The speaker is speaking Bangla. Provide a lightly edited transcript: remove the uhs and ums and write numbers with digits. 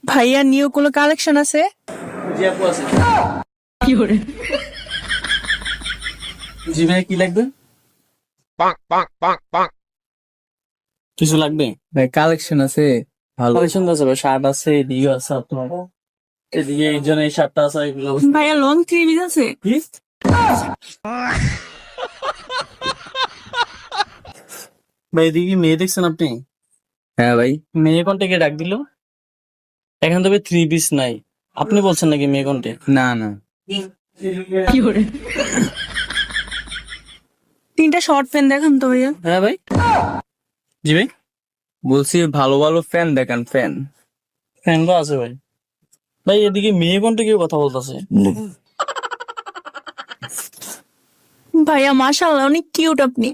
ভাইয়া নিউ কোনো কালেকশন আছে? জি আপু আছে। জি ভাই কি লাগবে? কিছু লাগবে? ভাই কালেকশন আছে ভালো। কালেকশন আছে ভাই, শার্ট আছে, এদিকে আছে আপনার, এদিকে এই জন্য এই শার্টটা আছে এগুলো। ভাইয়া লং থ্রি পিস আছে? কি? ভাই এদিকে মেয়ে দেখছেন আপনি? হ্যাঁ ভাই, মেয়ে কন্টেকে ডাক দিল, এখন তবে থ্রি পিস নাই। আপনি বলছেন নাকি মেয়ে কন্টে? না না তিনটা শর্ট প্যান্ট দেখান তো ভাইয়া। হ্যাঁ ভাই। জি ভাই, বলছি ভালো ভালো ফ্যান দেখান ফ্যান। ফ্যান তো আছে ভাই। ভাই এদিকে মেয়ে কন্টে কেউ কথা বলতেছে। ভাইয়া মাশাআল্লাহ অনেক কিউট আপনি।